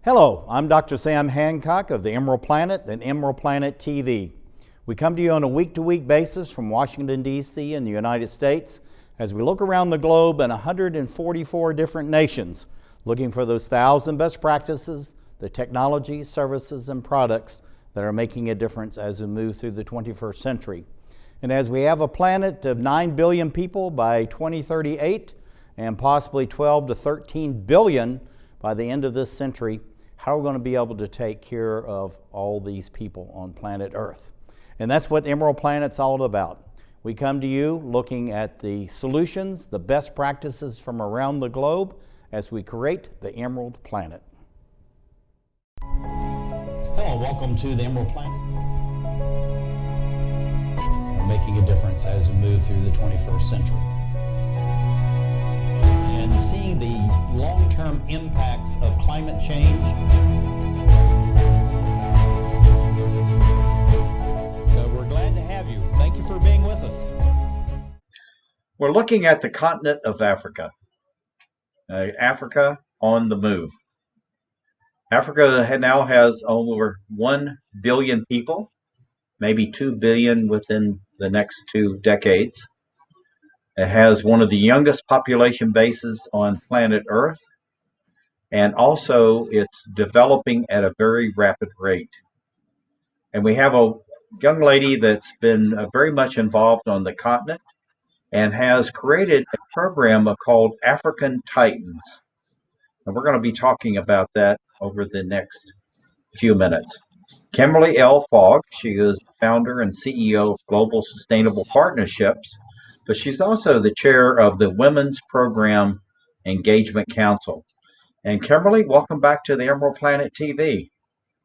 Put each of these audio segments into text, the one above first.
Hello, I'm Dr. Sam Hancock of the Emerald Planet and Emerald Planet TV. We come to you on a week-to-week basis from Washington, D.C. in the United States as we look around the globe in 144 different nations, looking for those 1,000 best practices, the technology, services, and products that are making a difference as we move through the 21st century. And as we have a planet of 9 billion people by 2038 and possibly 12 to 13 billion by the end of this century, how are we going to be able to take care of all these people on planet Earth? And that's what Emerald Planet's all about. We come to you looking at the solutions, the best practices from around the globe as we create the Emerald Planet. Hello, welcome to the Emerald Planet. We're making a difference as we move through the 21st century. And seeing the long-term impacts of climate change. We're glad to have you. Thank you for being with us. We're looking at the continent of Africa. Africa on the move. Africa now has over 1 billion people, maybe 2 billion within the next 2 decades. It has one of the youngest population bases on planet Earth, and also it's developing at a very rapid rate. And we have a young lady that's been very much involved on the continent and has created a program called African Titans. And we're going to be talking about that over the next few minutes. Kimberly L. Fogg, she is founder and CEO of Global Sustainable Partnerships, but she's also the chair of the Women's Program Engagement Council. And Kimberly, welcome back to the Emerald Planet TV.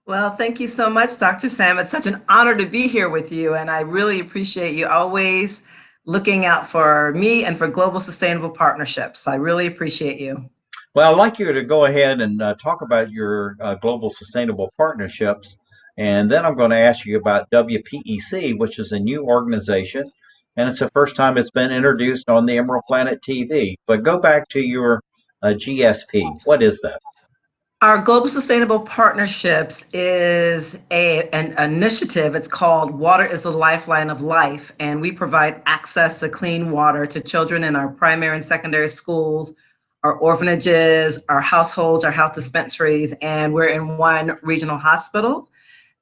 Well, thank you so much, Dr. Sam. It's such an honor to be here with you, and I really appreciate you always looking out for me and for Global Sustainable Partnerships. I really appreciate you. Well, I'd like you to go ahead and talk about your Global Sustainable Partnerships, and then I'm going to ask you about WPEC, which is a new organization, and it's the first time it's been introduced on the Emerald Planet TV. But go back to your GSP. What is that? Our Global Sustainable Partnerships is an initiative. It's called Water is the Lifeline of Life, and we provide access to clean water to children in our primary and secondary schools, our orphanages, our households, our health dispensaries, and we're in one regional hospital.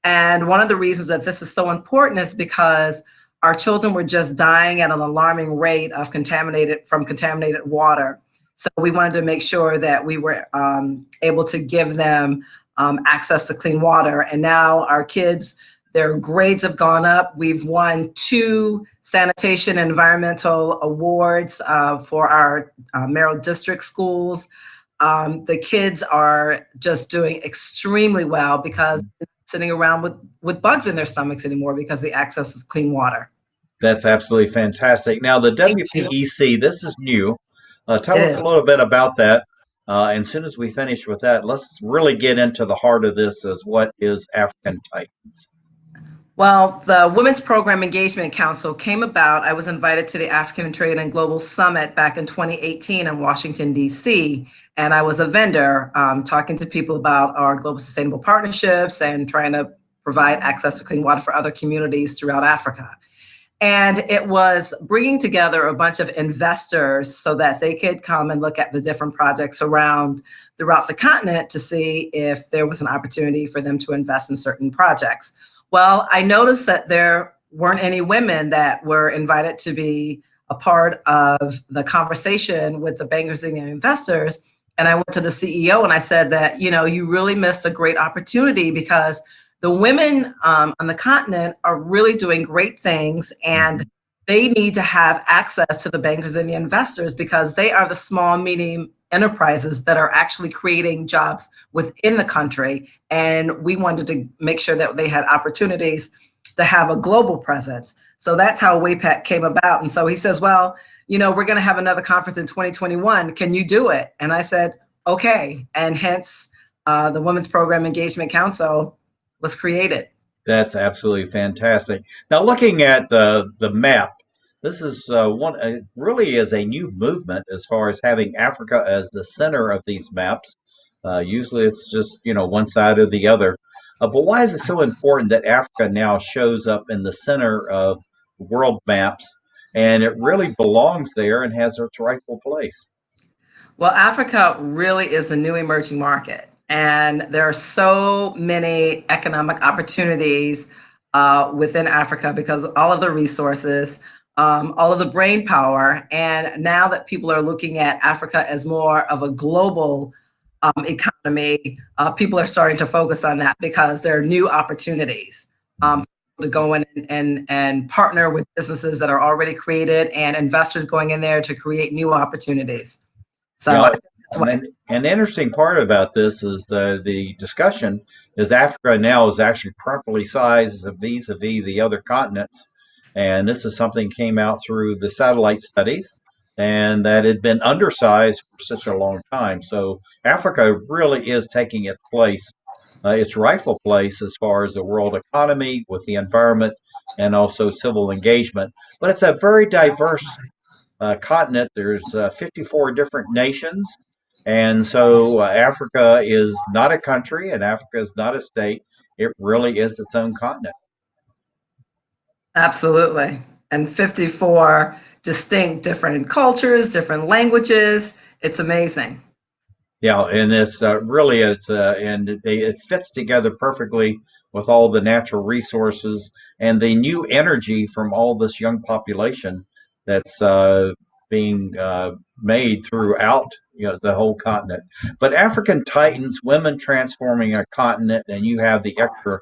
And one of the reasons that this is so important is because our children were just dying at an alarming rate of contaminated water. So we wanted to make sure that we were able to give them access to clean water. And now our kids, their grades have gone up. We've won 2 sanitation and environmental awards for our Merrill District schools. The kids are just doing extremely well because they're not sitting around with bugs in their stomachs anymore because of the access of clean water. That's absolutely fantastic. Now, the WPEC, this is new. Tell us a little bit about that. And as soon as we finish with that, let's really get into the heart of this as what is African Titans. Well, the Women's Program Engagement Council came about. I was invited to the African Trade and Global Summit back in 2018 in Washington, D.C. And I was a vendor talking to people about our global sustainable partnerships and trying to provide access to clean water for other communities throughout Africa. And it was bringing together a bunch of investors so that they could come and look at the different projects throughout the continent to see if there was an opportunity for them to invest in certain projects. Well, I noticed that there weren't any women that were invited to be a part of the conversation with the bankers and the investors. And I went to the CEO and I said that, you really missed a great opportunity because the women on the continent are really doing great things, and they need to have access to the bankers and the investors because they are the small, medium enterprises that are actually creating jobs within the country. And we wanted to make sure that they had opportunities to have a global presence. So that's how WAPAC came about. And so he says, well, we're going to have another conference in 2021. Can you do it? And I said, okay. And hence the Women's Program Engagement Council was created. That's absolutely fantastic. Now, looking at the map, this is really is a new movement as far as having Africa as the center of these maps. Usually it's just, one side or the other. But why is it so important that Africa now shows up in the center of world maps and it really belongs there and has its rightful place? Well, Africa really is the new emerging market, and there are so many economic opportunities within Africa because of all of the resources, all of the brain power, and now that people are looking at Africa as more of a global economy, people are starting to focus on that because there are new opportunities to go in and partner with businesses that are already created and investors going in there to create new opportunities. So Yeah, I think that's and why. then an interesting part about this is the discussion is Africa now is actually properly sized vis-a-vis the other continents, and this is something came out through the satellite studies, and that had been undersized for such a long time. So Africa really is taking its place, its rightful place as far as the world economy with the environment and also civil engagement. But it's a very diverse continent. There's 54 different nations. And so Africa is not a country and Africa is not a state. It really is its own continent. Absolutely. And 54 distinct different cultures, different languages. It's amazing. Yeah, and it's really it fits together perfectly with all the natural resources and the new energy from all this young population that's being made throughout the whole continent. But African Titans, women transforming a continent, and you have the extra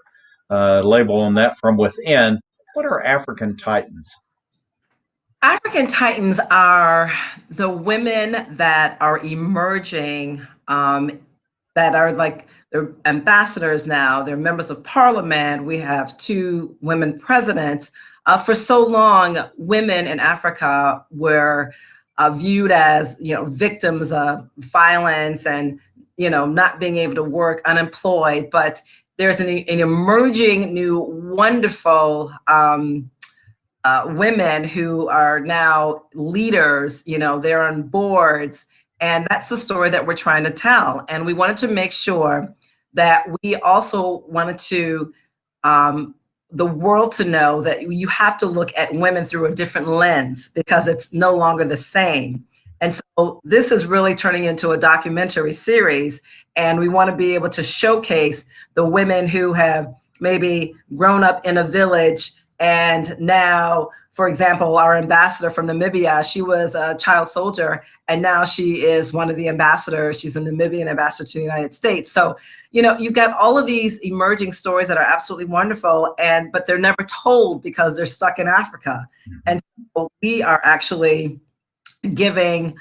label on that from within. What are African Titans? African Titans are the women that are emerging, that are like they're ambassadors now, they're members of parliament. We have two women presidents. For so long, women in Africa were viewed as victims of violence and not being able to work, unemployed. But there's an emerging new wonderful women who are now leaders, they're on boards. And that's the story that we're trying to tell. And we wanted to make sure that we also wanted to, the world to know that you have to look at women through a different lens because it's no longer the same. And so this is really turning into a documentary series. And we want to be able to showcase the women who have maybe grown up in a village and now, for example, our ambassador from Namibia, she was a child soldier, and now she is one of the ambassadors. She's a Namibian ambassador to the United States. So, you've got all of these emerging stories that are absolutely wonderful, but they're never told because they're stuck in Africa. And so we are actually giving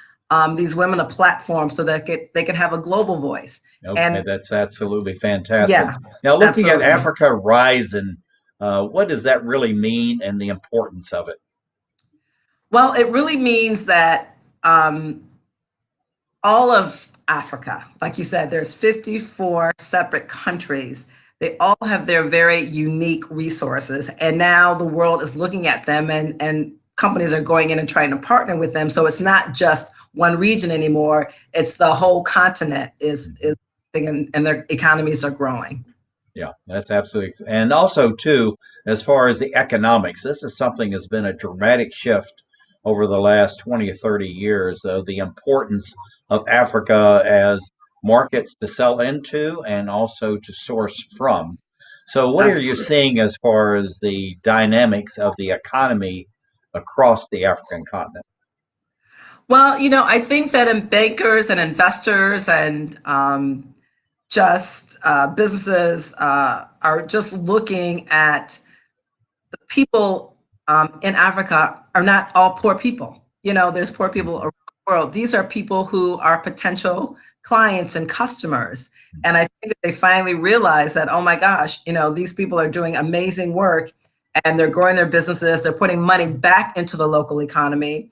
these women a platform so that they can have a global voice. Okay, And that's absolutely fantastic. yeah, Now, looking at absolutely. Africa Rising, what does that really mean and the importance of it? Well, it really means that all of Africa, like you said, there's 54 separate countries. They all have their very unique resources. And now the world is looking at them and companies are going in and trying to partner with them. So it's not just one region anymore. It's the whole continent is and their economies are growing. Yeah, that's absolutely. And also, too, as far as the economics, this is something that's been a dramatic shift over the last 20 or 30 years. The importance of Africa as markets to sell into and also to source from. So, what are you Absolutely. seeing as far as the dynamics of the economy across the African continent? Well, I think that in bankers and investors and just businesses are just looking at the people in Africa are not all poor people. There's poor people around the world. These are people who are potential clients and customers. And I think that they finally realize that, oh my gosh, these people are doing amazing work and they're growing their businesses. They're putting money back into the local economy.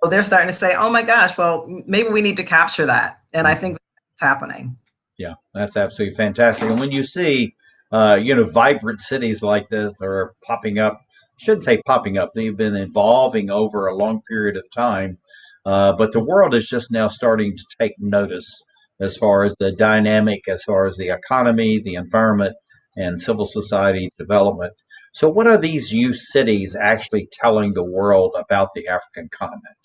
So they're starting to say, oh my gosh, well, maybe we need to capture that. And I think that's happening. Yeah, that's absolutely fantastic. And when you see, vibrant cities like this are popping up, I shouldn't say popping up, they've been evolving over a long period of time. But the world is just now starting to take notice as far as the dynamic, as far as the economy, the environment, and civil society development. So, what are these youth cities actually telling the world about the African continent?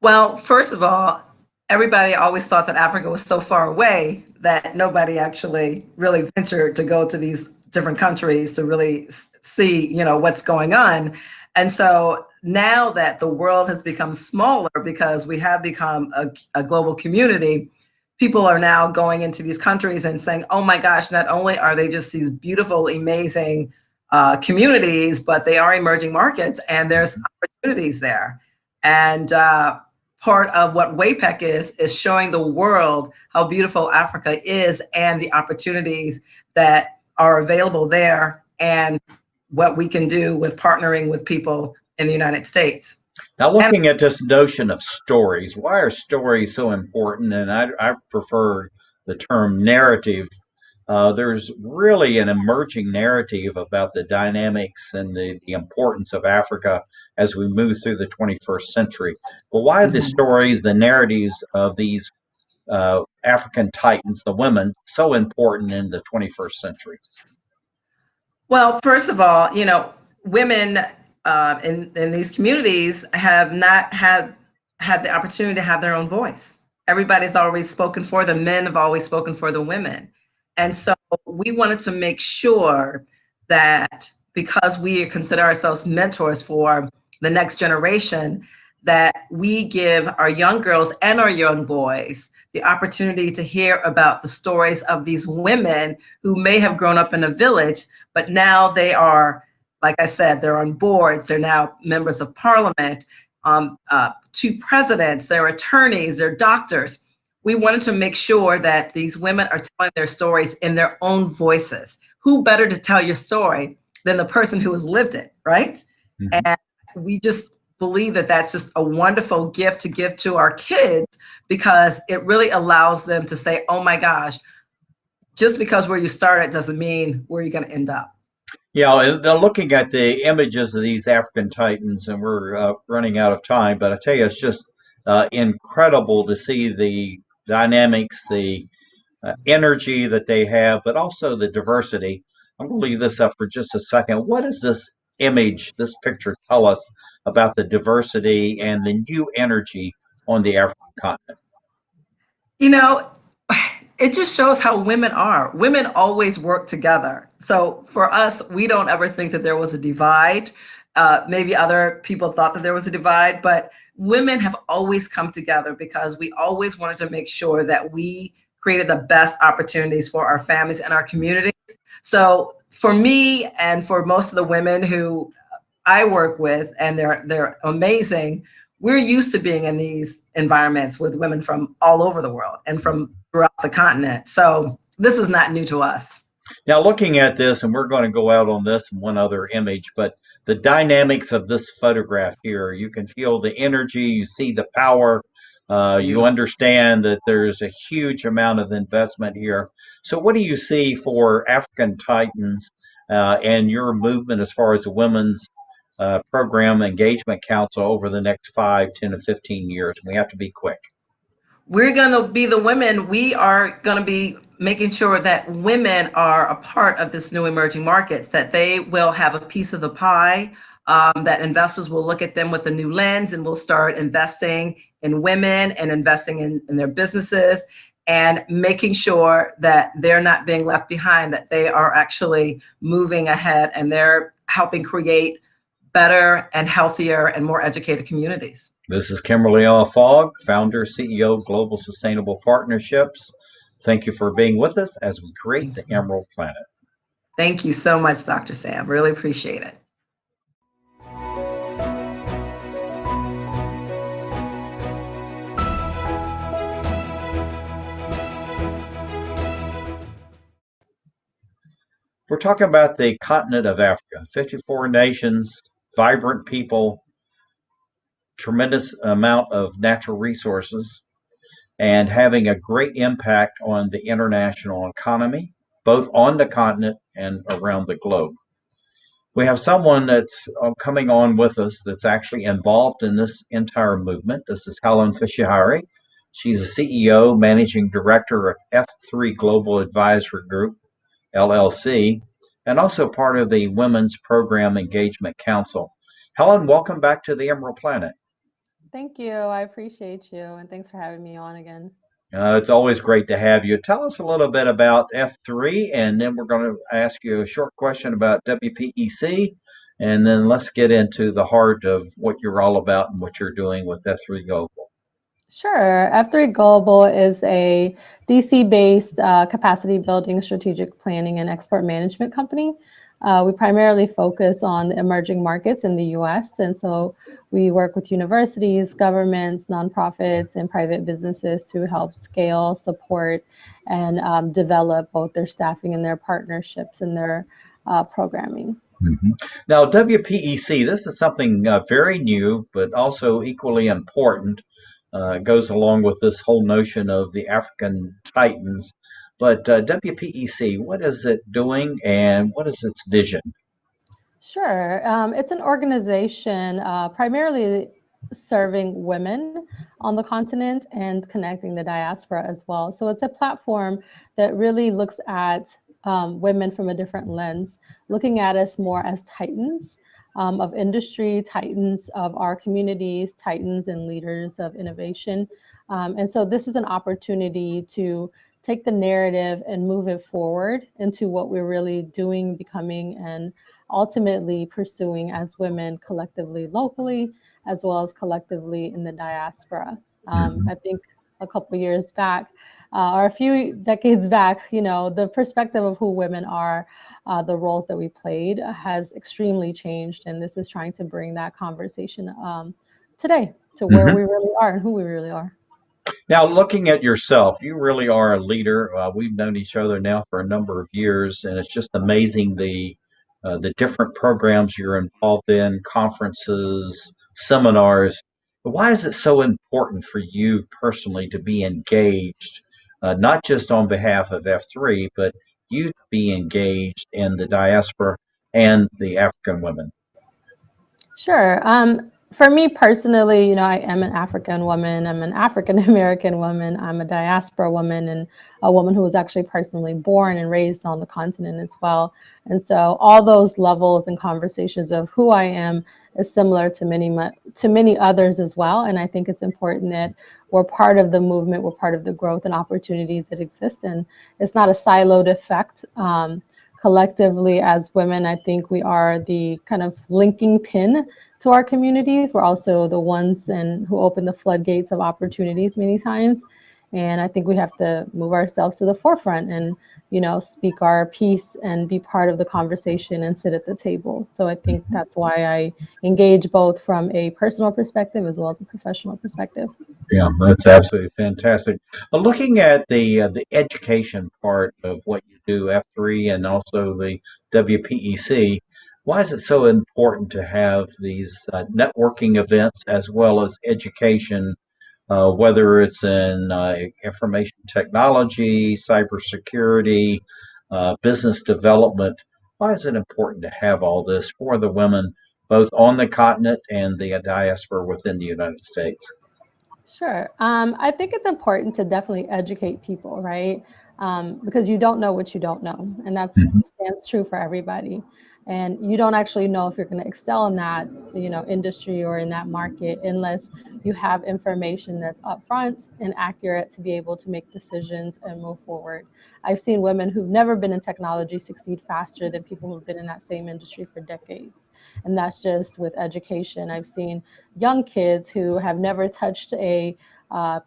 Well, first of all, everybody always thought that Africa was so far away that nobody actually really ventured to go to these different countries to really see, what's going on. And so now that the world has become smaller because we have become a global community, people are now going into these countries and saying, oh my gosh, not only are they just these beautiful, amazing communities, but they are emerging markets and there's opportunities there. And part of what WAPEC is showing the world how beautiful Africa is and the opportunities that are available there and what we can do with partnering with people in the United States. Now, looking at this notion of stories, why are stories so important? And I prefer the term narrative. There's really an emerging narrative about the dynamics and the importance of Africa as we move through the 21st century. But why are the stories, the narratives of these African titans, the women, so important in the 21st century? Well, first of all, women in these communities have not had the opportunity to have their own voice. Everybody's always spoken for them. Men have always spoken for the women. And so we wanted to make sure that because we consider ourselves mentors for the next generation, that we give our young girls and our young boys the opportunity to hear about the stories of these women who may have grown up in a village, but now they are, like I said, they're on boards, they're now members of parliament, 2 presidents, they're attorneys, they're doctors. We wanted to make sure that these women are telling their stories in their own voices. Who better to tell your story than the person who has lived it, right? Mm-hmm. And we just believe that that's just a wonderful gift to give to our kids because it really allows them to say, oh my gosh, just because where you started doesn't mean where you're going to end up. Yeah, they're looking at the images of these African titans, and we're running out of time, but I tell you, it's just incredible to see the dynamics, the energy that they have, but also the diversity. I'm going to leave this up for just a second. What does this image, this picture tell us about the diversity and the new energy on the African continent? It just shows how women are. Women always work together. So for us, we don't ever think that there was a divide. Maybe other people thought that there was a divide, but women have always come together because we always wanted to make sure that we created the best opportunities for our families and our communities. So for me and for most of the women who I work with, and they're amazing, we're used to being in these environments with women from all over the world and from throughout the continent. So this is not new to us. Now, looking at this, and we're going to go out on this and one other image, but the dynamics of this photograph here, you can feel the energy, you see the power, you understand that there's a huge amount of investment here. So what do you see for African Titans and your movement as far as the Women's Program Engagement Council over the next 5, 10, and 15 years? We have to be quick. We're going to be the women. We are going to be making sure that women are a part of this new emerging markets, that they will have a piece of the pie, that investors will look at them with a new lens and will start investing in women and investing in their businesses and making sure that they're not being left behind, that they are actually moving ahead and they're helping create better and healthier and more educated communities. This is Kimberly Fogg, founder, CEO of Global Sustainable Partnerships. Thank you for being with us as we create the Emerald Planet. Thank you so much, Dr. Sam. Really appreciate it. We're talking about the continent of Africa, 54 nations, vibrant people, tremendous amount of natural resources, and having a great impact on the international economy, both on the continent and around the globe. We have someone that's coming on with us that's actually involved in this entire movement. This is Hellen Fissihaie, She's a CEO, Managing Director of F3 Global Advisory Group, LLC, and also part of the Women's Program Engagement Council. Hellen, welcome back to the Emerald Planet. Thank you. I appreciate you, and thanks for having me on again. It's always great to have you. Tell us a little bit about F3, and then we're going to ask you a short question about WPEC, and then let's get into the heart of what you're all about and what you're doing with F3 Global. Sure. F3 Global is a DC-based capacity building, strategic planning, and export management company. We primarily focus on the emerging markets in the US. And so we work with universities, governments, nonprofits, and private businesses to help scale, support, and develop both their staffing and their partnerships and their programming. Mm-hmm. Now, WPEC, this is something very new, but also equally important. Goes along with this whole notion of the African Titans. But WPEC, what is it doing and what is its vision? Sure. It's an organization primarily serving women on the continent and connecting the diaspora as well. So it's a platform that really looks at women from a different lens, looking at us more as titans of industry, titans of our communities, titans and leaders of innovation. And so this is an opportunity to take the narrative and move it forward into what we're really doing, becoming, and ultimately pursuing as women collectively, locally, as well as collectively in the diaspora. I think a couple years back, or a few decades back, the perspective of who women are, the roles that we played has extremely changed. And this is trying to bring that conversation today to where we really are and who we really are. Now, looking at yourself, you really are a leader. We've known each other now for a number of years, and it's just amazing the different programs you're involved in, conferences, seminars. Why is it so important for you personally to be engaged, not just on behalf of F3, but you to be engaged in the diaspora and the African women? Sure. For me personally, I am an African woman. I'm an African American woman. I'm a diaspora woman and a woman who was actually personally born and raised on the continent as well. And so all those levels and conversations of who I am is similar to many others as well. And I think it's important that we're part of the movement, we're part of the growth and opportunities that exist. And it's not a siloed effect. Collectively as women, I think we are the kind of linking pin to our communities. We're also the ones who open the floodgates of opportunities many times. And I think we have to move ourselves to the forefront and, speak our piece and be part of the conversation and sit at the table. So I think that's why I engage both from a personal perspective as well as a professional perspective. Yeah, that's absolutely fantastic. Looking at the education part of what you do, F3, and also the WPEC, why is it so important to have these networking events as well as education, whether it's in information technology, cybersecurity, business development? Why is it important to have all this for the women, both on the continent and the diaspora within the United States? Sure. I think it's important to definitely educate people, right? Because you don't know what you don't know, and that stands true for everybody. And you don't actually know if you're going to excel in that, industry or in that market unless you have information that's upfront and accurate to be able to make decisions and move forward. I've seen women who've never been in technology succeed faster than people who've been in that same industry for decades. And that's just with education. I've seen young kids who have never touched a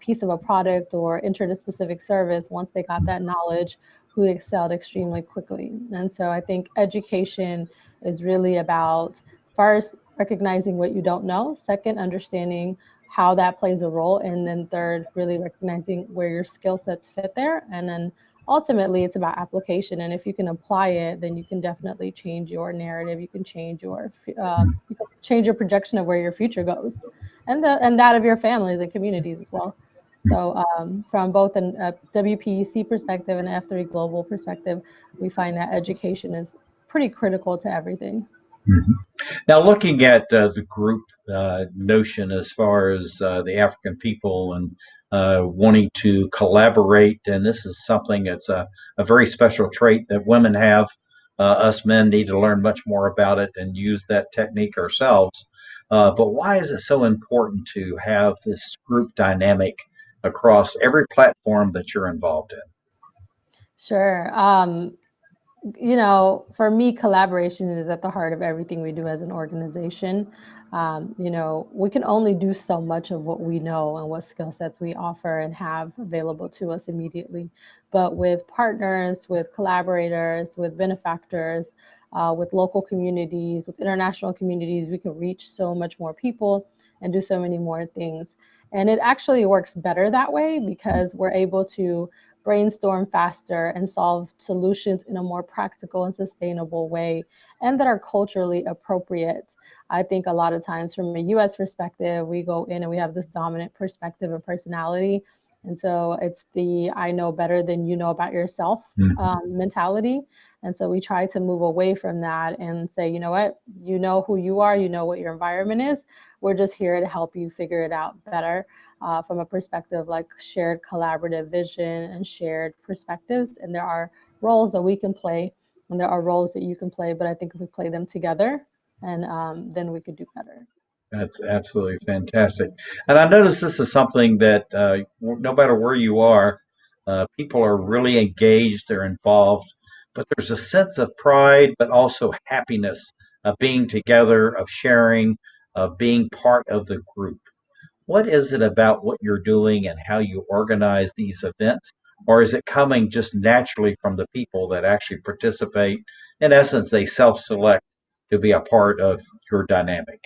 piece of a product or entered a specific service. Once they got that knowledge, who excelled extremely quickly. And so I think education is really about first recognizing what you don't know, second, understanding how that plays a role, and then third, really recognizing where your skill sets fit there. And then ultimately it's about application. And if you can apply it, then you can definitely change your narrative. You can change your projection of where your future goes, and that of your families and communities as well. So from both a WPEC perspective and an F3 Global perspective, we find that education is pretty critical to everything. Now, looking at the group notion as far as the African people and wanting to collaborate. And this is something that's a very special trait that women have. Us men need to learn much more about it and use that technique ourselves. But why is it so important to have this group dynamic across every platform that you're involved in? Sure. For me, collaboration is at the heart of everything we do as an organization. We can only do so much of what we know and what skill sets we offer and have available to us immediately. But with partners, with collaborators, with benefactors, with local communities, with international communities, we can reach so much more people and do so many more things. And it actually works better that way because we're able to brainstorm faster and solve solutions in a more practical and sustainable way and that are culturally appropriate. I think a lot of times from a US perspective, we go in and we have this dominant perspective and personality. And so it's the I know better than you know about yourself mentality. And so we try to move away from that and say, you know what, you know who you are, you know what your environment is. We're just here to help you figure it out better from a perspective like shared collaborative vision and shared perspectives. And there are roles that we can play and there are roles that you can play. But I think if we play them together, and then we could do better. That's absolutely fantastic. And I notice this is something that no matter where you are, people are really engaged, they're involved, but there's a sense of pride, but also happiness of being together, of sharing, of being part of the group. What is it about what you're doing and how you organize these events? Or is it coming just naturally from the people that actually participate? In essence, they self select to be a part of your dynamic.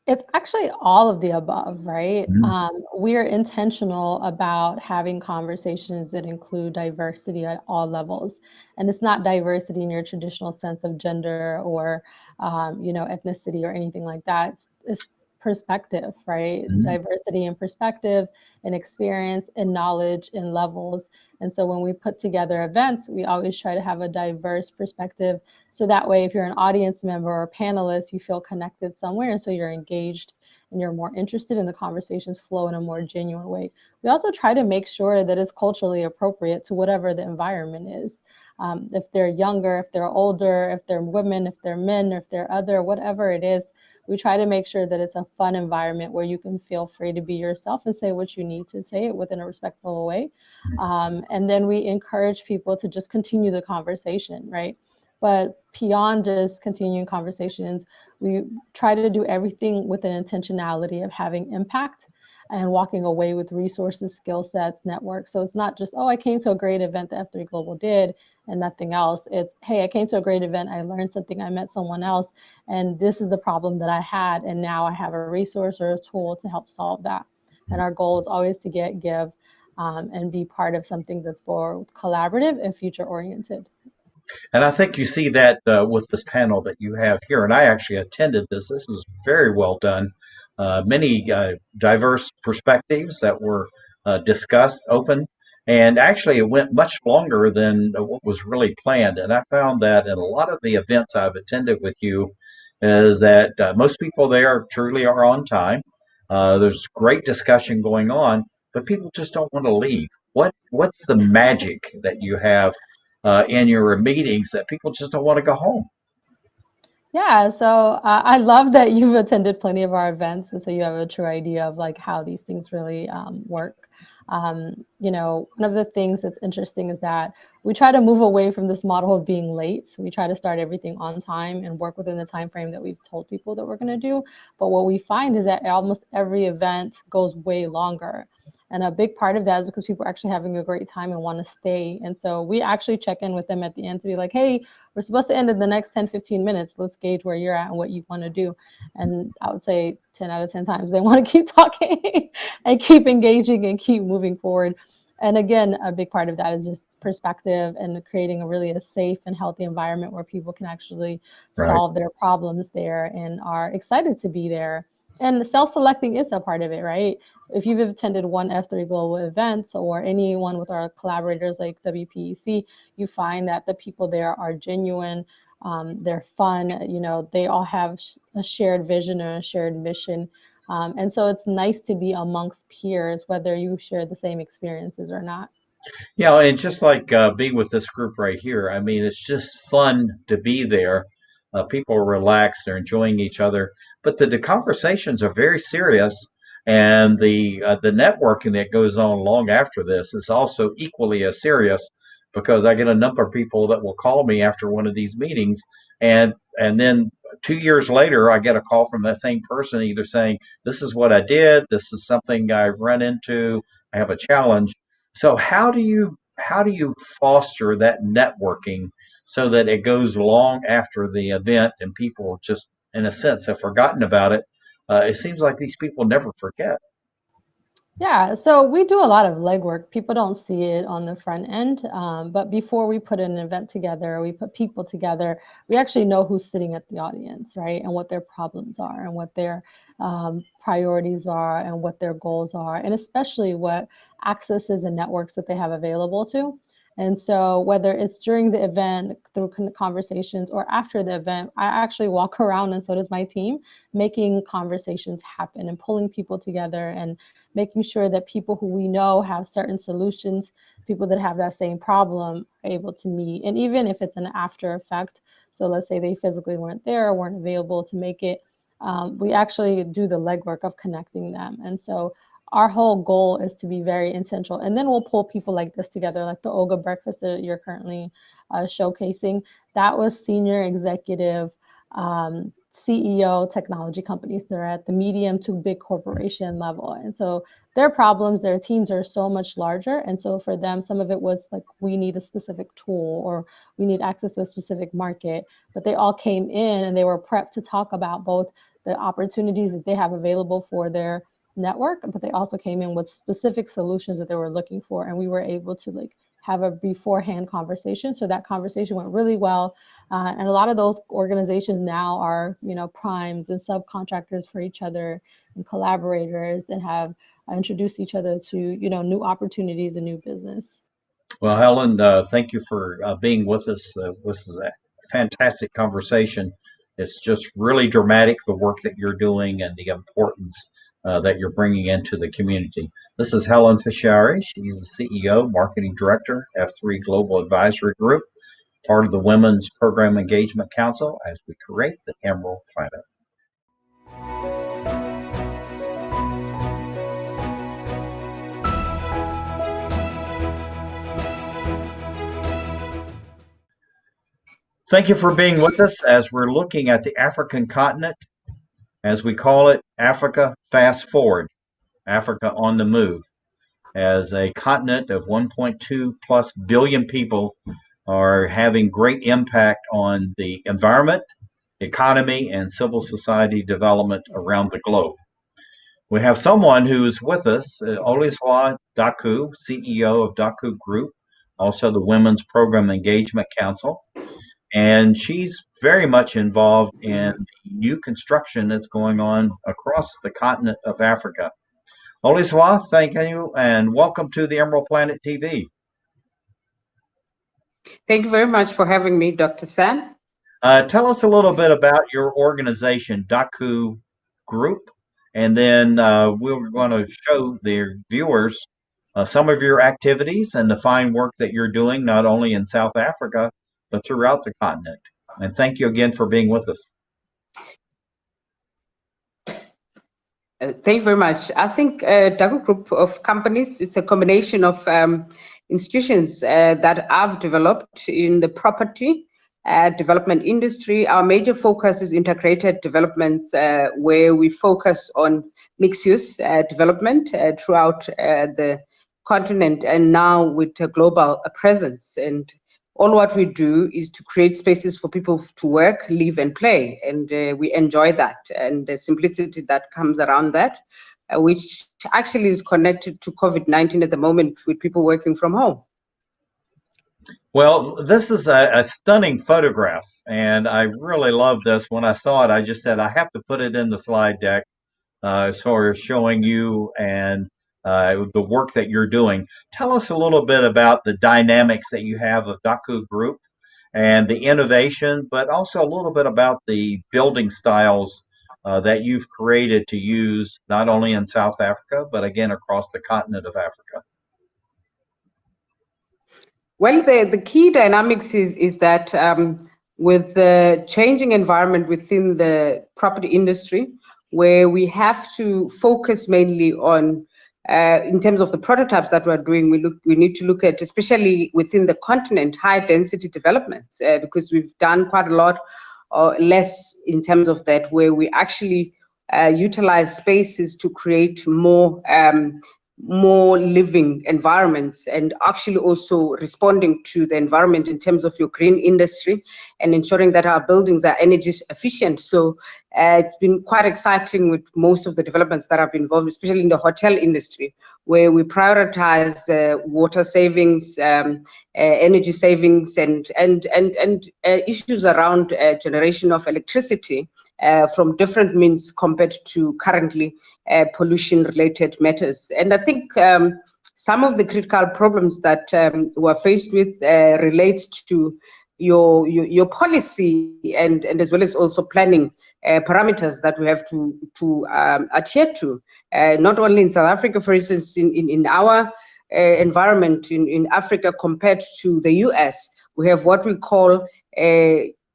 It's actually all of the above, right? Mhm. We're intentional about having conversations that include diversity at all levels. And it's not diversity in your traditional sense of gender or, ethnicity or anything like that. It's perspective, right? Mhm. Diversity in perspective and experience and knowledge and levels. And so when we put together events, we always try to have a diverse perspective so that way, if you're an audience member or a panelist, you feel connected somewhere. And so you're engaged and you're more interested in the conversations flow in a more genuine way. We also try to make sure that it's culturally appropriate to whatever the environment is. If they're younger, if they're older, if they're women, if they're men, or if they're other, whatever it is, we try to make sure that it's a fun environment where you can feel free to be yourself and say what you need to say it within a respectful way. And then we encourage people to just continue the conversation, right? But beyond just continuing conversations, we try to do everything with an intentionality of having impact and walking away with resources, skill sets, networks. So it's not just, oh, I came to a great event that F3 Global did and nothing else. It's, hey, I came to a great event, I learned something, I met someone else, and this is the problem that I had, and now I have a resource or a tool to help solve that. And our goal is always to give, and be part of something that's both collaborative and future oriented. And I think you see that with this panel that you have here. And I actually attended this. This was very well done. Many diverse perspectives that were discussed, open. And actually, it went much longer than what was really planned. And I found that in a lot of the events I've attended with you, is that most people there truly are on time. There's great discussion going on, but people just don't want to leave. What's the magic that you have in your meetings that people just don't want to go home? Yeah, so I love that you've attended plenty of our events, and so you have a true idea of like how these things really work. One of the things that's interesting is that we try to move away from this model of being late. So we try to start everything on time and work within the time frame that we've told people that we're going to do. But what we find is that almost every event goes way longer. And a big part of that is because people are actually having a great time and want to stay. And so we actually check in with them at the end to be like, hey, we're supposed to end in the next 10, 15 minutes. Let's gauge where you're at and what you want to do. And I would say 10 out of 10 times they want to keep talking and keep engaging and keep moving forward. And again, a big part of that is just perspective and creating a safe and healthy environment where people can actually Right. solve their problems there and are excited to be there. And self-selecting is a part of it, right? If you've attended one F3 Global event or anyone with our collaborators like WPEC, you find that the people there are genuine, they're fun, they all have a shared vision or a shared mission. And so it's nice to be amongst peers, whether you share the same experiences or not. Yeah, and just like being with this group right here, I mean, it's just fun to be there. People are relaxed, they're enjoying each other, but the conversations are very serious, and the networking that goes on long after this is also equally as serious because I get a number of people that will call me after one of these meetings, and then 2 years later, I get a call from that same person either saying, "This is what I did, this is something I've run into, I have a challenge." So how do you foster that networking so that it goes long after the event and people just, in a sense, have forgotten about it? It seems like these people never forget. Yeah, so we do a lot of legwork. People don't see it on the front end, but before we put an event together, we put people together, we actually know who's sitting at the audience, right? And what their problems are, and what their priorities are, and what their goals are, and especially what accesses and networks that they have available to. And so, whether it's during the event through conversations or after the event, I actually walk around, and so does my team, making conversations happen and pulling people together and making sure that people who we know have certain solutions, people that have that same problem, are able to meet. And even if it's an after effect, so let's say they physically weren't there or weren't available to make it, we actually do the legwork of connecting them. And so our whole goal is to be very intentional. And then we'll pull people like this together, like the OGA breakfast that you're currently showcasing. That was senior executive, CEO technology companies. They're at the medium to big corporation level. And so their problems, their teams are so much larger. And so for them, some of it was like, we need a specific tool or we need access to a specific market. But they all came in and they were prepped to talk about both the opportunities that they have available for their network, but they also came in with specific solutions that they were looking for. And we were able to like have a beforehand conversation. So that conversation went really well. And a lot of those organizations now are, primes and subcontractors for each other and collaborators, and have introduced each other to, new opportunities and new business. Well, Helen, thank you for being with us. This is a fantastic conversation. It's just really dramatic, the work that you're doing and the importance that you're bringing into the community. This is Hellen Fissihaie. She's the CEO, Marketing Director, F3 Global Advisory Group, part of the Women's Program Engagement Council as we create the Emerald Planet. Thank you for being with us as we're looking at the African continent, as we call it, Africa Fast Forward, Africa on the Move. As a continent of 1.2 plus billion people are having great impact on the environment, economy, and civil society development around the globe. We have someone who's with us, Xoliswa Daku, CEO of Daku Group, also the Women's Program Engagement Council. And she's very much involved in new construction that's going on across the continent of Africa. Xoliswa, thank you, and welcome to the Emerald Planet TV. Thank you very much for having me, Dr. Sam. Tell us a little bit about your organization, Daku Group, and then we're going to show the viewers some of your activities and the fine work that you're doing, not only in South Africa, but throughout the continent. And thank you again for being with us. Thank you very much. I think Daku Group of companies, it's a combination of institutions that I've developed in the property development industry. Our major focus is integrated developments where we focus on mixed use development throughout the continent, and now with a global presence. And all what we do is to create spaces for people to work, live, and play. And we enjoy that and the simplicity that comes around that, which actually is connected to COVID-19 at the moment with people working from home. Well, this is a stunning photograph, and I really love this. When I saw it, I just said, I have to put it in the slide deck as far as showing you and the work that you're doing. Tell us a little bit about the dynamics that you have of Daku Group and the innovation, but also a little bit about the building styles that you've created to use not only in South Africa, but again across the continent of Africa? Well, the key dynamics is that with the changing environment within the property industry, where we have to focus mainly on, in terms of the prototypes that we're doing, we need to look at, especially within the continent, high density developments, because we've done quite a lot less in terms of that, where we actually utilize spaces to create more living environments, and actually also responding to the environment in terms of your green industry and ensuring that our buildings are energy efficient. So it's been quite exciting with most of the developments that have been involved, especially in the hotel industry, where we prioritize water savings, energy savings, and issues around generation of electricity from different means compared to currently pollution-related matters. And I think some of the critical problems that we're faced with relates to your policy and as well as also planning parameters that we have to adhere to. Not only in South Africa, for instance, in our environment in Africa compared to the US, we have what we call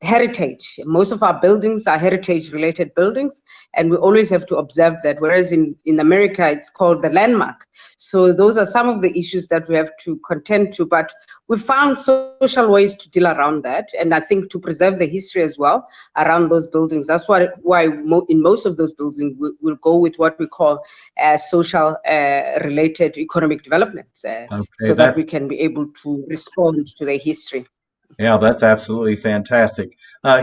heritage. Most of our buildings are heritage related buildings, and we always have to observe that, whereas in America it's called the landmark. So those are some of the issues that we have to contend to, but we found social ways to deal around that, and I think to preserve the history as well around those buildings. That's why in most of those buildings we'll go with what we call social related economic developments, so that we can be able to respond to the history. Yeah, that's absolutely fantastic.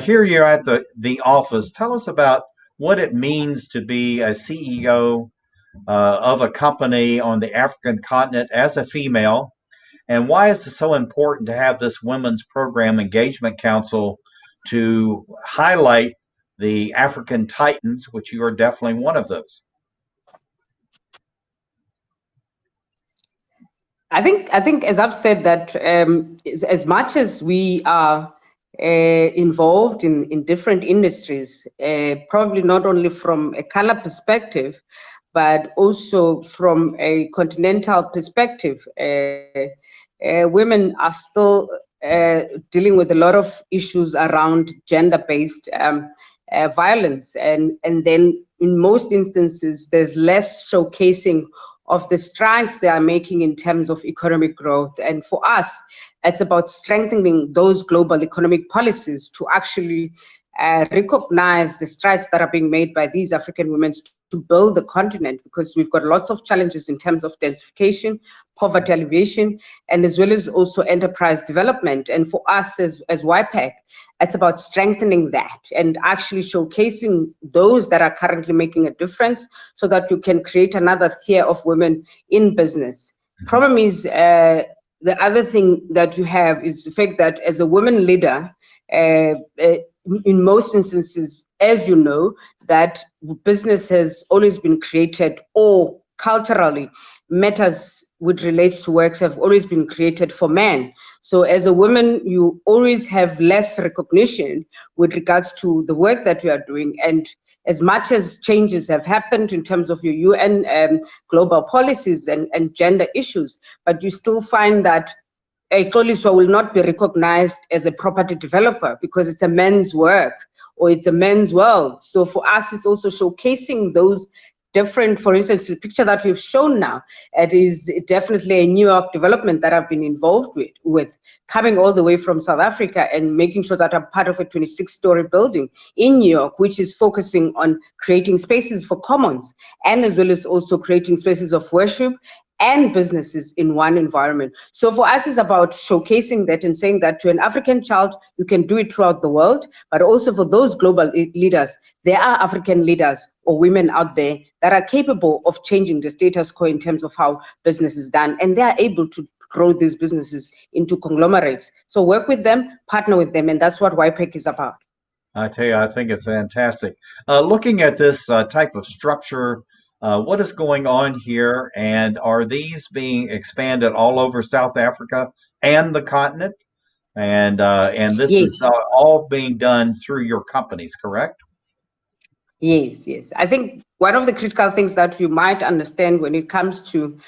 Here you're at the office. Tell us about what it means to be a CEO of a company on the African continent as a female, and why is it so important to have this Women's Program Engagement Council to highlight the African Titans, which you are definitely one of those? I think, as I've said, that as much as we are involved in different industries, probably not only from a color perspective, but also from a continental perspective, women are still dealing with a lot of issues around gender-based violence, and then in most instances there's less showcasing of the strides they are making in terms of economic growth. And for us, it's about strengthening those global economic policies to actually recognize the strides that are being made by these African women to build the continent, because we've got lots of challenges in terms of densification, poverty alleviation, and as well as also enterprise development. And for us as YPAC, it's about strengthening that and actually showcasing those that are currently making a difference, so that you can create another tier of women in business. Problem is, the other thing that you have is the fact that as a woman leader, in most instances, as you know, that business has always been created, or culturally, matters which relates to works have always been created for men. So as a woman, you always have less recognition with regards to the work that you are doing. And as much as changes have happened in terms of your UN global policies and gender issues, but you still find that a Xoliswa will not be recognized as a property developer because it's a men's work or it's a men's world. So for us, it's also showcasing those different, for instance, the picture that we've shown now, it is definitely a New York development that I've been involved with coming all the way from South Africa and making sure that I'm part of a 26-story building in New York, which is focusing on creating spaces for commons, and as well as also creating spaces of worship and businesses in one environment. So for us, it's about showcasing that and saying that to an African child, you can do it throughout the world, but also for those global leaders, there are African leaders or women out there that are capable of changing the status quo in terms of how business is done, and they are able to grow these businesses into conglomerates. So work with them, partner with them, and that's what YPAC is about. I tell you, I think it's fantastic. Looking at this type of structure, what is going on here, and are these being expanded all over South Africa and the continent? And this Yes. is all being done through your companies, correct? Yes, yes. I think one of the critical things that you might understand when it comes to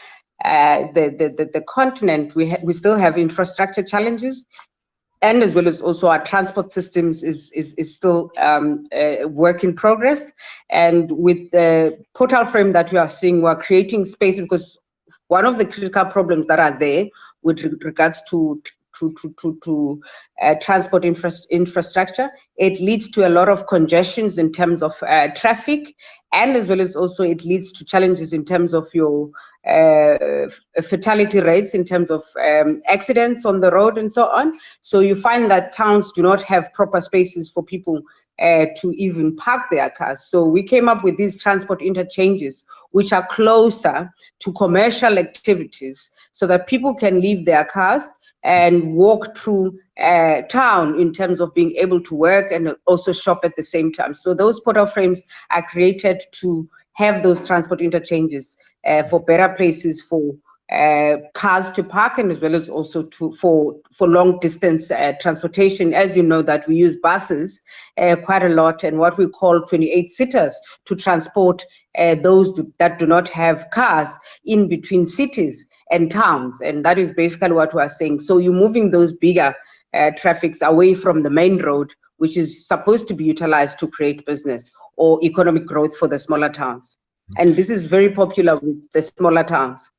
the continent, we still have infrastructure challenges, and as well as also our transport systems is still a work in progress. And with the portal frame that we are seeing, we're creating space, because one of the critical problems that are there with regards to transport infrastructure, it leads to a lot of congestions in terms of traffic, and as well as also it leads to challenges in terms of your fatality rates, in terms of accidents on the road and so on. So you find that towns do not have proper spaces for people to even park their cars. So we came up with these transport interchanges, which are closer to commercial activities, so that people can leave their cars and walk through town in terms of being able to work and also shop at the same time. So those portal frames are created to have those transport interchanges for better places for cars to park, and as well as also for long distance transportation. As you know, that we use buses quite a lot, and what we call 28-seaters to transport those that do not have cars in between cities and towns. And that is basically what we are saying. So you're moving those bigger traffics away from the main road, which is supposed to be utilized to create business or economic growth for the smaller towns. And this is very popular with the smaller towns.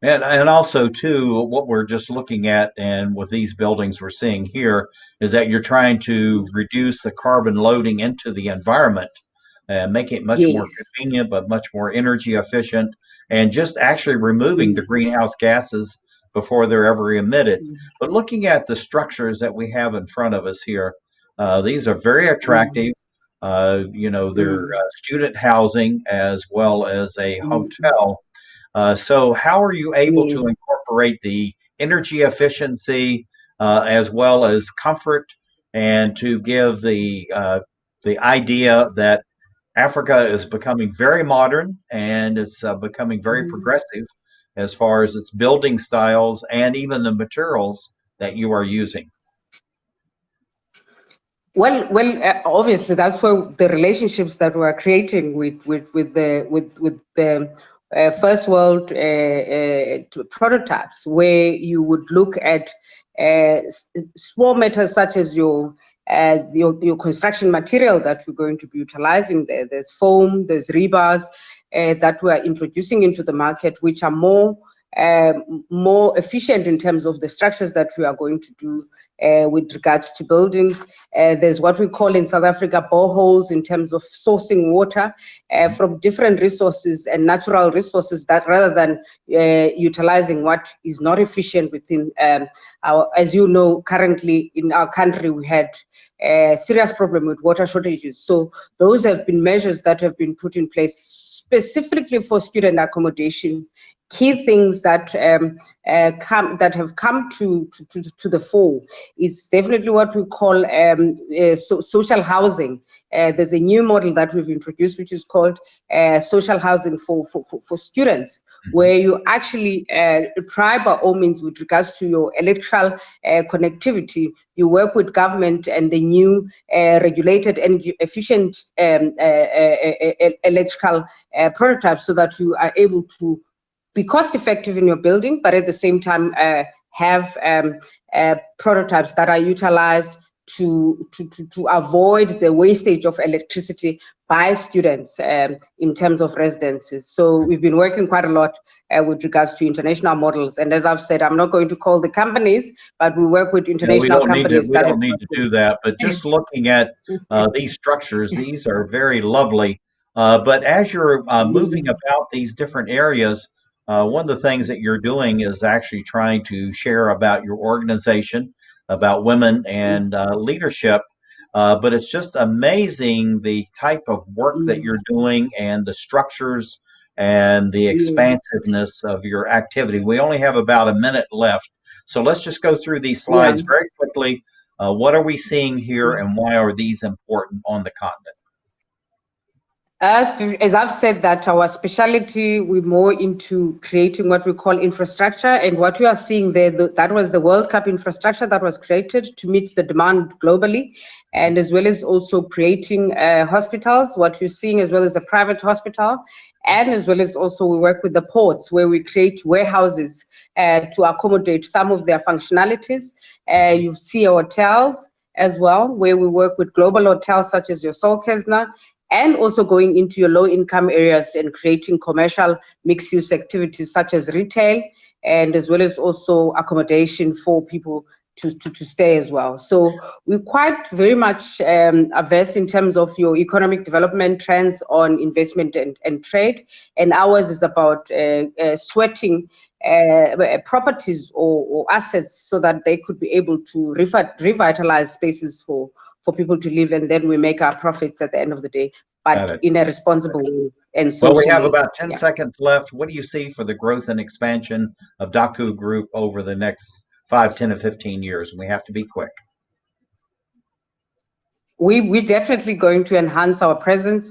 And also too, what we're just looking at, and with these buildings we're seeing here, is that you're trying to reduce the carbon loading into the environment and make it much more convenient, but much more energy efficient, and just actually removing the greenhouse gases before they're ever emitted. But looking at the structures that we have in front of us here, these are very attractive. You know, they're student housing as well as a hotel. So how are you able to incorporate the energy efficiency as well as comfort, and to give the idea that Africa is becoming very modern, and it's becoming very progressive as far as its building styles and even the materials that you are using? Well, obviously that's where the relationships that we're creating with the first world prototypes, where you would look at small matters such as your construction material that we're going to be utilizing there. There's foam, there's rebars that we're introducing into the market, which are more efficient in terms of the structures that we are going to do with regards to buildings. There's what we call in South Africa boreholes, in terms of sourcing water from different resources and natural resources, that rather than utilizing what is not efficient within our, as you know, currently in our country, we had a serious problem with water shortages. So those have been measures that have been put in place specifically for student accommodation. Key things that have come to the fore is definitely what we call social housing. There's a new model that we've introduced, which is called social housing for students, where you actually try by all means with regards to your electrical connectivity. You work with government and the new regulated and efficient electrical prototypes, so that you are able to be cost effective in your building, but at the same time have prototypes that are utilized to avoid the wastage of electricity by students in terms of residences. So we've been working quite a lot with regards to international models. And as I've said, I'm not going to call the companies, but we work with international companies. We don't need to do that, but just looking at these structures, these are very lovely. But as you're moving about these different areas, one of the things that you're doing is actually trying to share about your organization, about women and leadership. But it's just amazing the type of work that you're doing, and the structures and the expansiveness of your activity. We only have about a minute left, so let's just go through these slides very quickly. What are we seeing here, and why are these important on the continent? As I've said, that our specialty, we're more into creating what we call infrastructure, and what we are seeing there, that was the World Cup infrastructure that was created to meet the demand globally. and as well as also creating hospitals, what you're seeing as well as a private hospital, and as well as also we work with the ports where we create warehouses to accommodate some of their functionalities. You see hotels as well, where we work with global hotels such as your Sol Kesna, and also going into your low-income areas and creating commercial mixed-use activities such as retail, and as well as also accommodation for people to stay as well. So we're quite very much averse in terms of your economic development trends on investment and trade, and ours is about sweating properties or assets so that they could be able to revitalize spaces for people to live, and then we make our profits at the end of the day, but in a responsible way and socially. Well, we have about 10 seconds left. What do you see for the growth and expansion of Daku Group over the next 5, 10, and 15 years? And we have to be quick. We're definitely going to enhance our presence,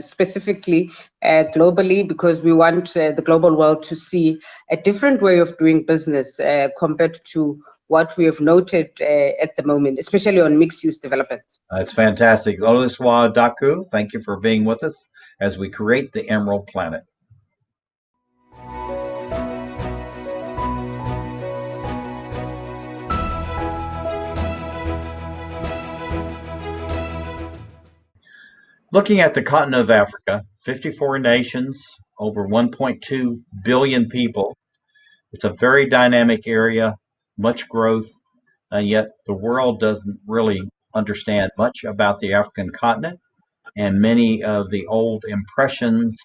specifically globally, because we want the global world to see a different way of doing business compared to what we have noted at the moment, especially on mixed-use development. That's fantastic. Xoliswa, Daku, thank you for being with us as we create the Emerald Planet. Looking at the continent of Africa, 54 nations, over 1.2 billion people. It's a very dynamic area, much growth, and yet the world doesn't really understand much about the African continent, and many of the old impressions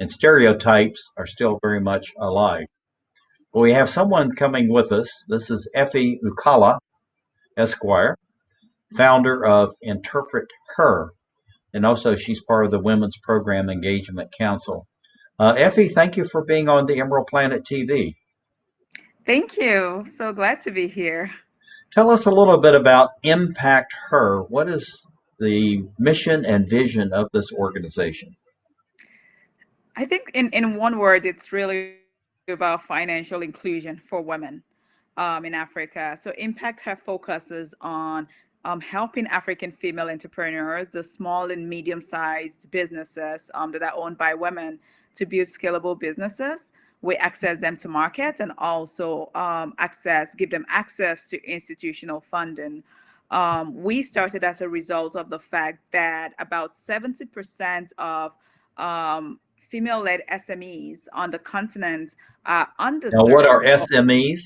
and stereotypes are still very much alive. But we have someone coming with us. This is Effie Ukala, Esquire, founder of Interpret Her, and also she's part of the Women's Program Engagement Council. Effie, thank you for being on the Emerald Planet TV. Thank you. So glad to be here. Tell us a little bit about Impact Her. What is the mission and vision of this organization? I think in one word, it's really about financial inclusion for women in Africa. So Impact Her focuses on helping African female entrepreneurs, the small and medium-sized businesses that are owned by women, to build scalable businesses. We access them to markets and also give them access to institutional funding. We started as a result of the fact that about 70% of female-led SMEs on the continent are underserved. Now, what are SMEs?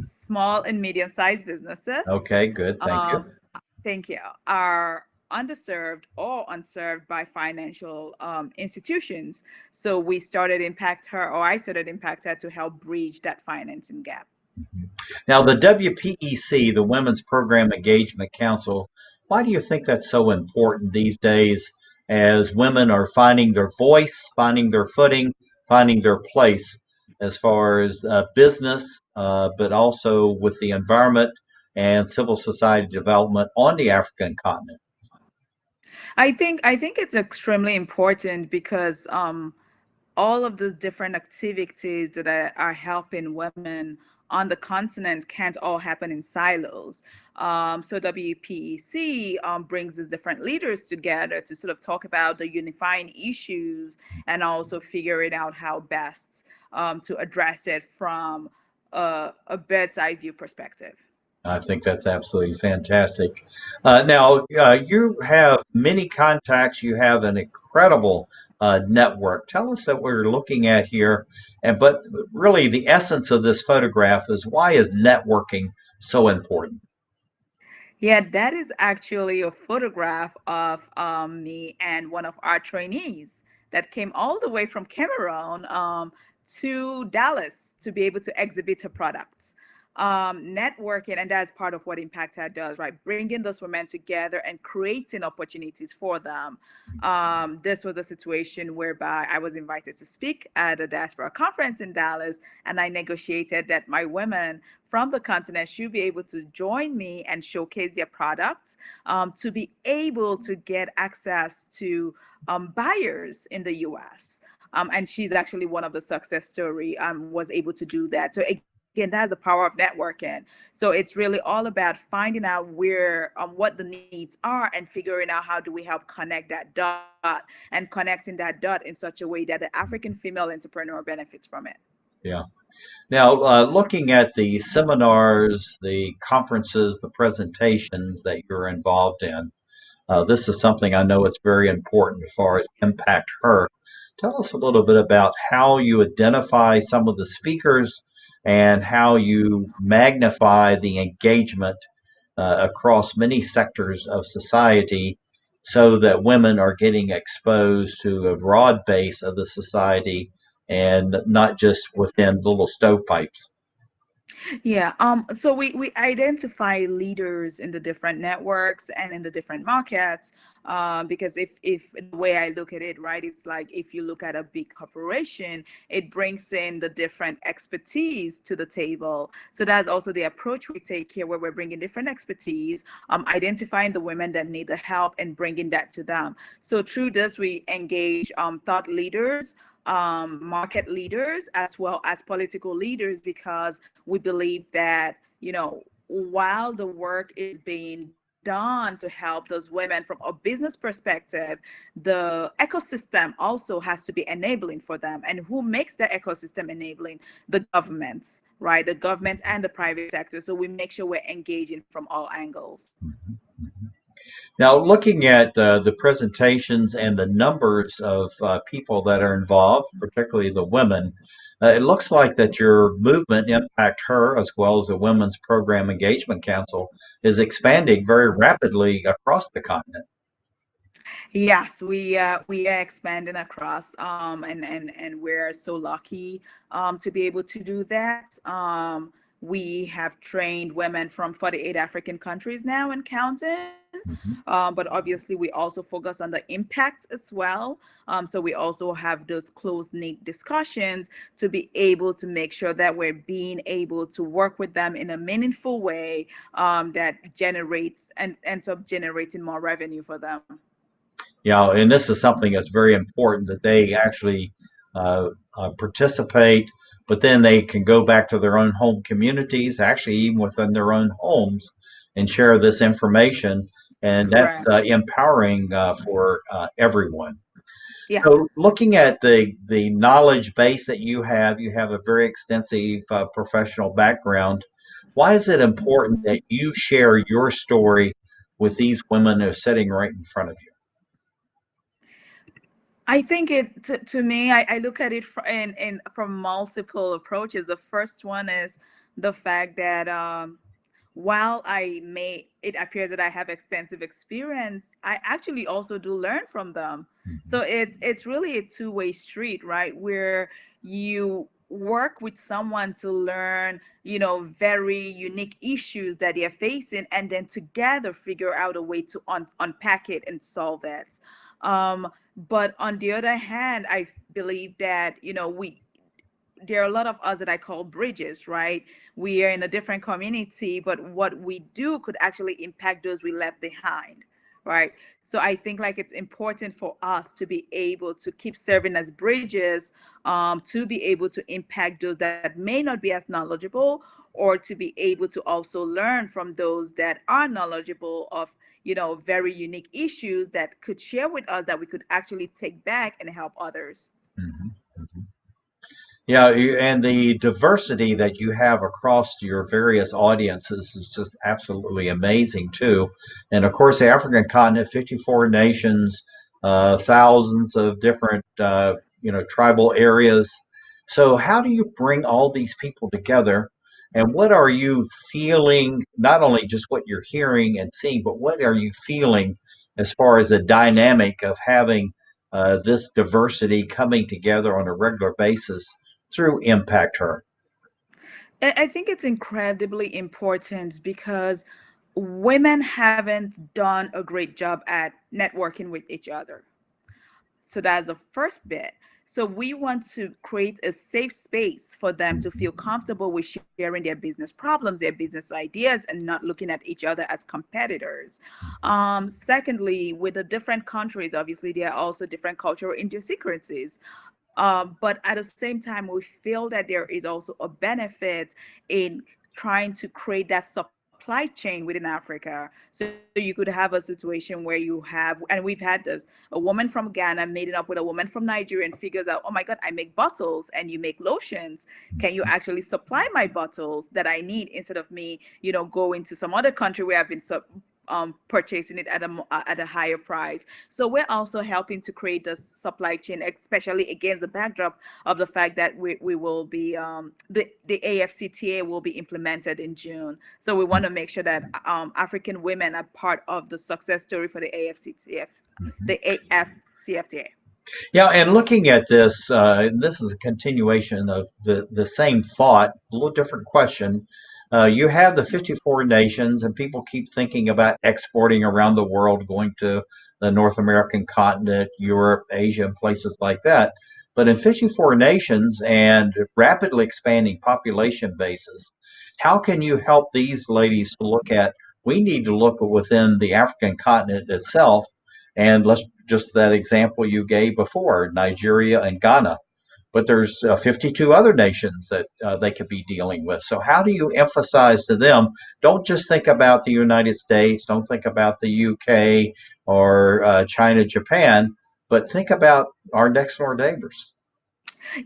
Small and medium-sized businesses. Okay, good. Thank you. Thank you. Are underserved or unserved by financial institutions. So we started Impact Her, or I started Impact Her, to help bridge that financing gap. Now, the WPEC, the Women's Program Engagement Council, why do you think that's so important these days as women are finding their voice, finding their footing, finding their place as far as business, but also with the environment and civil society development on the African continent? I think it's extremely important because all of those different activities that are helping women on the continent can't all happen in silos. So WPEC brings these different leaders together to sort of talk about the unifying issues and also figuring out how best to address it from a bird's eye view perspective. I think that's absolutely fantastic. Now, you have many contacts. You have an incredible network. Tell us that we're looking at here. But really, the essence of this photograph is, why is networking so important? Yeah, that is actually a photograph of me and one of our trainees that came all the way from Cameroon to Dallas to be able to exhibit her products. Networking, and that's part of what Impact Her does, right? Bringing those women together and creating opportunities for them. This was a situation whereby I was invited to speak at a diaspora conference in Dallas, and I negotiated that my women from the continent should be able to join me and showcase their products to be able to get access to buyers in the US. And she's actually one of the success story, was able to do that. So again, that's the power of networking. So it's really all about finding out where what the needs are and figuring out how do we help connect that dot, and connecting that dot in such a way that the African female entrepreneur benefits from it. Yeah. Now, looking at the seminars, the conferences, the presentations that you're involved in, this is something I know it's very important as far as impact her. Tell us a little bit about how you identify some of the speakers and how you magnify the engagement across many sectors of society so that women are getting exposed to a broad base of the society and not just within little stovepipes. Yeah. So we identify leaders in the different networks and in the different markets. Because if the way I look at it, right, it's like if you look at a big corporation, it brings in the different expertise to the table. So that's also the approach we take here, where we're bringing different expertise, identifying the women that need the help and bringing that to them. So through this, we engage thought leaders, market leaders, as well as political leaders, because we believe that, while the work is being done to help those women from a business perspective, the ecosystem also has to be enabling for them. And who makes the ecosystem enabling? The governments, right? The government and the private sector. So we make sure we're engaging from all angles. Now, looking at the presentations and the numbers of people that are involved, particularly the women, it looks like that your movement, Impact Her, as well as the Women's Program Engagement Council, is expanding very rapidly across the continent. Yes, we are expanding across, and we're so lucky to be able to do that. We have trained women from 48 African countries now and counting. But obviously, we also focus on the impact as well. So we also have those close-knit discussions to be able to make sure that we're being able to work with them in a meaningful way that generates and ends up generating more revenue for them. Yeah, and this is something that's very important, that they actually participate, but then they can go back to their own home communities, actually even within their own homes, and share this information. And that's empowering for everyone. Yes. So looking at the knowledge base that you have a very extensive professional background. Why is it important that you share your story with these women who are sitting right in front of you? I think to me, I look at it from multiple approaches. The first one is the fact that while it appears that I have extensive experience, I actually also do learn from them. So it's really a two-way street, right? Where you work with someone to learn, very unique issues that they're facing, and then together figure out a way to unpack it and solve it. But on the other hand, I believe that, there are a lot of us that I call bridges, right? We are in a different community, but what we do could actually impact those we left behind, right? So I think like it's important for us to be able to keep serving as bridges, to be able to impact those that may not be as knowledgeable, or to be able to also learn from those that are knowledgeable of, very unique issues that could share with us that we could actually take back and help others. Yeah, and the diversity that you have across your various audiences is just absolutely amazing too. And of course, the African continent, 54 nations, thousands of different, tribal areas. So how do you bring all these people together? And what are you feeling, not only just what you're hearing and seeing, but what are you feeling as far as the dynamic of having this diversity coming together on a regular basis through Impact Her? I think it's incredibly important because women haven't done a great job at networking with each other. So that's the first bit. So we want to create a safe space for them to feel comfortable with sharing their business problems, their business ideas, and not looking at each other as competitors. Secondly, with the different countries, obviously, there are also different cultural idiosyncrasies. But at the same time, we feel that there is also a benefit in trying to create that supply chain within Africa. So you could have a situation where you have, and we've had this, a woman from Ghana meeting up with a woman from Nigeria and figures out, oh my God, I make bottles and you make lotions. Can you actually supply my bottles that I need instead of me, going to some other country where I've been purchasing it at a higher price. So we're also helping to create the supply chain, especially against the backdrop of the fact that we will be the AFCTA will be implemented in June. So we want to make sure that African women are part of the success story for the AFCFTA. Yeah, and looking at this, this is a continuation of the same thought, a little different question. You have the 54 nations, and people keep thinking about exporting around the world, going to the North American continent, Europe, Asia, and places like that. But in 54 nations and rapidly expanding population bases, how can you help these ladies to look at, we need to look within the African continent itself, and let's just that example you gave before, Nigeria and Ghana. But there's 52 other nations that they could be dealing with. So how do you emphasize to them, don't just think about the United States, don't think about the UK or China, Japan, but think about our next door neighbors.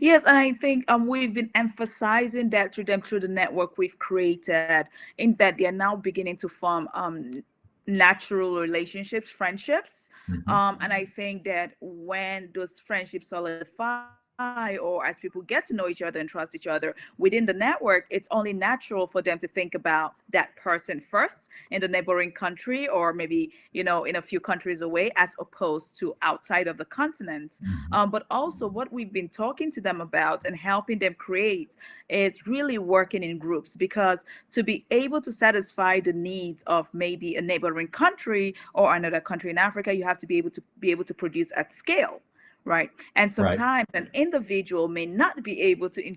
Yes, and I think we've been emphasizing that to them through the network we've created, in that they are now beginning to form natural relationships, friendships. And I think that when those friendships solidify, or as people get to know each other and trust each other within the network, it's only natural for them to think about that person first in the neighboring country, or maybe, in a few countries away, as opposed to outside of the continent. But also what we've been talking to them about and helping them create is really working in groups, because to be able to satisfy the needs of maybe a neighboring country or another country in Africa, you have to be able to produce at scale. Right. And sometimes an individual may not be able to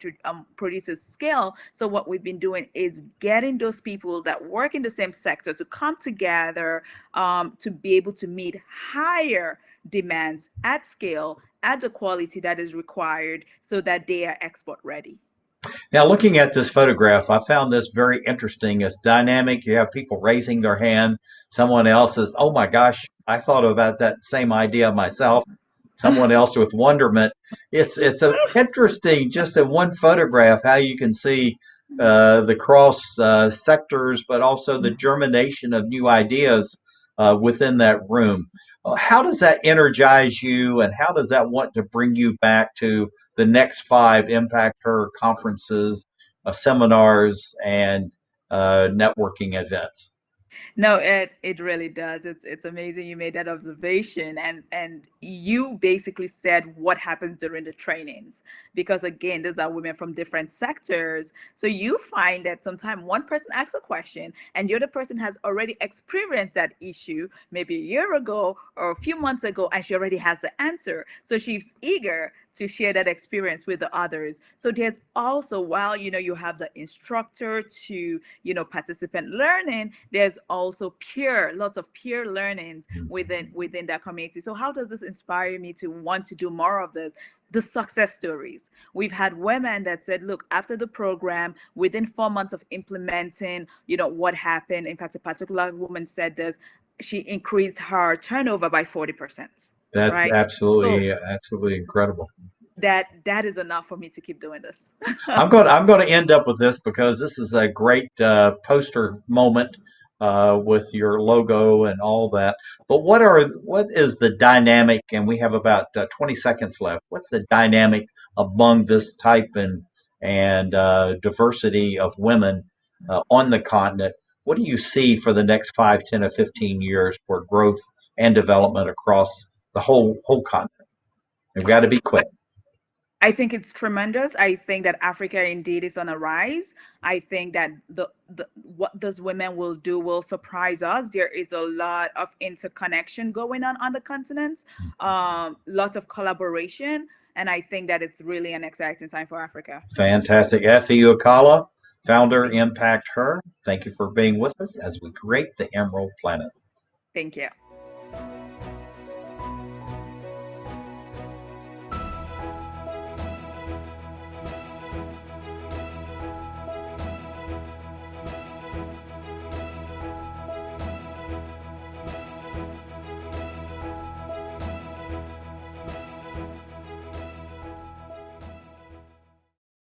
produce a scale. So what we've been doing is getting those people that work in the same sector to come together to be able to meet higher demands at scale, at the quality that is required, so that they are export ready. Now, looking at this photograph, I found this very interesting. It's dynamic. You have people raising their hand. Someone else says, oh my gosh, I thought about that same idea myself. Someone else with wonderment. It's interesting just in one photograph how you can see the cross sectors, but also the germination of new ideas within that room. How does that energize you, and how does that want to bring you back to the next 5 Impact Her conferences, seminars, and networking events? No, it really does. It's amazing you made that observation, and you basically said what happens during the trainings, because again, these are women from different sectors. So you find that sometimes one person asks a question and the other person has already experienced that issue maybe a year ago or a few months ago, and she already has the answer. So she's eager to share that experience with the others. So there's also, while you have the instructor to participant learning, there's also lots of peer learnings within that community. So how does this inspire me to want to do more of this? The success stories. We've had women that said, look, after the program, within 4 months of implementing, what happened. In fact, a particular woman said this, she increased her turnover by 40%. That's right? absolutely incredible. That is enough for me to keep doing this. I'm going to end up with this, because this is a great poster moment with your logo and all that. But what is the dynamic? And we have about 20 seconds left. What's the dynamic among this type and diversity of women on the continent? What do you see for the next 5, 10, or 15 years for growth and development across the whole continent? We've got to be quick. I think it's tremendous. I think that Africa indeed is on a rise. I think that what those women will do will surprise us. There is a lot of interconnection going on the continent, lots of collaboration, and I think that it's really an exciting time for Africa. Fantastic. Effie Ukala, founder, Impact Her. Thank you for being with us as we create the Emerald Planet. Thank you.